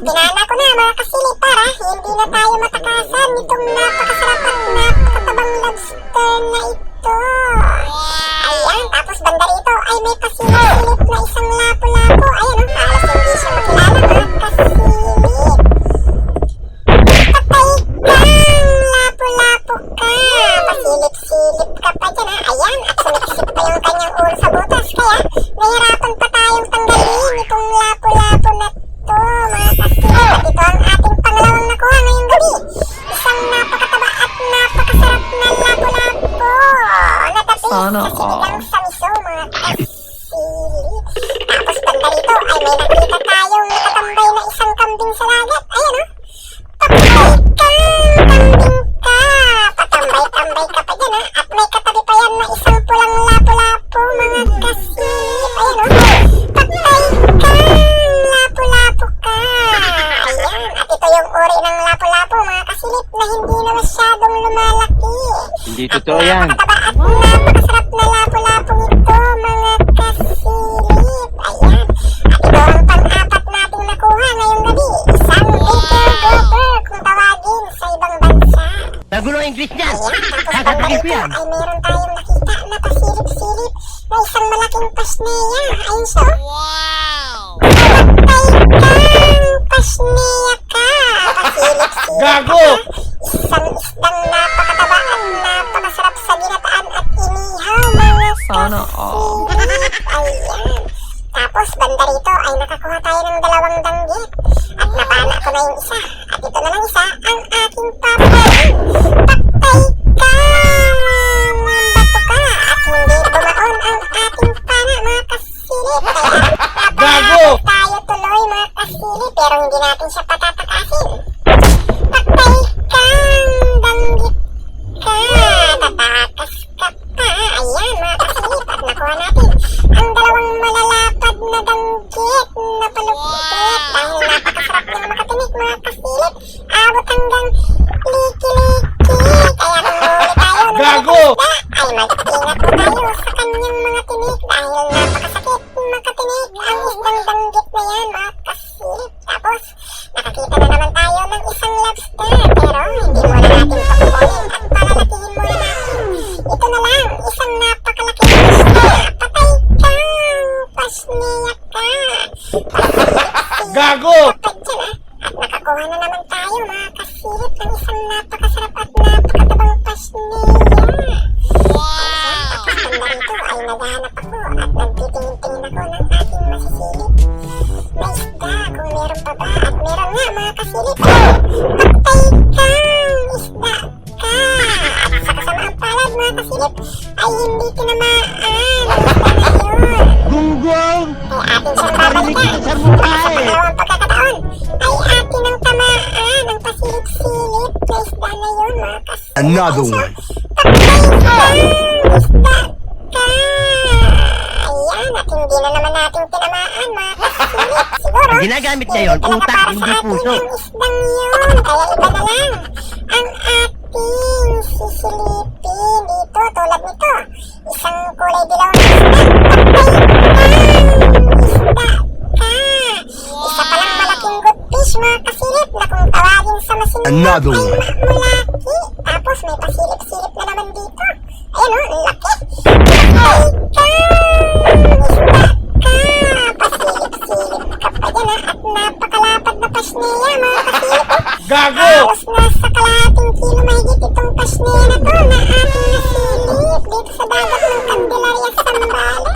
dinana ko na mga kasilip para hindi na tayo matakasan nitong napakasarap at napakatabang lobster na ito. Ayan, tapos banda rito ay may pasilip-silip na isang lapu-lapu. Ayan o, halos hindi siya makilala mga kasilip. Patay kang lapu-lapu ka. Pasilip-silip ka pa dyan ha. Ayan, at sumiksik pa yung kanyang ulo sa butas. Kaya nahirapan pa tayong tanggalin itong lapu-lapu na to mga kasilip. At ito ang ating pangalawang nakuha ngayong gabi. Isang napakataba at napakasarap na lapu-lapu. Natapis sa sinigang sa miso mga kasilip. Tapos banda rito ay may nakita tayong nakatambay na isang kambing sa dagat. Ayan o. Patay kang kambing ka. Patambay-tambay ka pa dyan ha. At may katabi pa yan na isang pulang lapu-lapu mga kasilip. Ayan o. Patay kang lapu-lapu ka. Ayan. At ito yung uri ng lapu-lapu mga kasilip na hindi na masyadong lumalaki. Hindi totoo yan. At napakasarap na lapu-lapu nito mga kasilip. Ayan. At ito ang pang-apat nating nakuha ngayong gabi. Isang bigger grouper kung tawagin sa ibang bansa. Nagulo ang English niyan. Ayan. Tapos Kakatagin ko banda yan. ay meron tayong nakita na pasilip-silip na isang malaking pasneya. Ayun siya. Wow! Patay kang pasneya ka. Pasilip-silip Gago! ka. Isang isdang napakataba at napakasarap sa ginataan at inihaw mga Sana kasilip. Ayan. Tapos banda rito ay nakakuha tayo ng dalawang danggit. At napana ko na yung isa. At ito na lang isa ang aking papain. Patay ka! Bato ka! At hindi bumaon ang ating pana mga kasilip. Kaya Gago! tayo tuloy mga kasilip pero hindi natin siya patatakasin. Patay kang danggit ka! Tatakas ka pa! Ayan mga kasilip at nakuha natin ang dalawang malalapad na danggit na palupit dahil napakasarap niyang makatinik mga kasilip. Abot hanggang liki-liki. Kaya kung huli tayo ng Gago! isda, ay mag-ingat po tayo sa kanyang mga tinik dahil napakasakit makatinik ang isdang danggit na yan mga kasilip. Tapos nakakita na naman tayo ng isang lobster pero hindi muna natin pakukunin at palalakihin muna natin. Ito na lang, isang napakalaking pasneya. Patay kang pasneya ka. Pasilip-silip Gago! ka dyan ah. At nakakuha na naman tayo mga kasilip ng isang napakasarap at napakatabang pasneya. Wow! Tapos banda rito ay naghahanap ako at nagtitingin-tingin ako ng ating masisilip na isda kung meron pa ba. At meron nga mga kasilip. Patay kang isda ka. At sa kasamaang palad mga kasilip ay hindi tinamaan ang isda na yun. Gunggong! Ay atin siyang babalikan. Sa mukha Sa eh. pangalawang pagkakataon ay atin ang tamaan ang pasilip-silip na isda na yun mga kasilip. Another one. Patay kang isda ka. Ayan, at hindi na naman natin tinamaan mga kasilip. Siguro, Ginagamit niya yun, talaga utak, para hindi sa atin puso. ang isdang yun. Kaya iba na lang ang ating sisilipin dito tulad nito. Isang kulay dilaw na isda. Patay kang isda ka. Isa palang malaking goldfish mga kasilip na kung tawagin sa masinag Another ay one. mamulaki. Tapos may pasilip-silip na naman dito. Ayun o, ang laki. Patay kang isda ka. Pasilip-silip ka pa dyan ha. At napakalapad na pasneya mga kasilip o. Gago! Halos nasa kalahating kilo mahigit itong pasneya na to na ating nasilip dito sa dagat ng Candelaria, Zambales.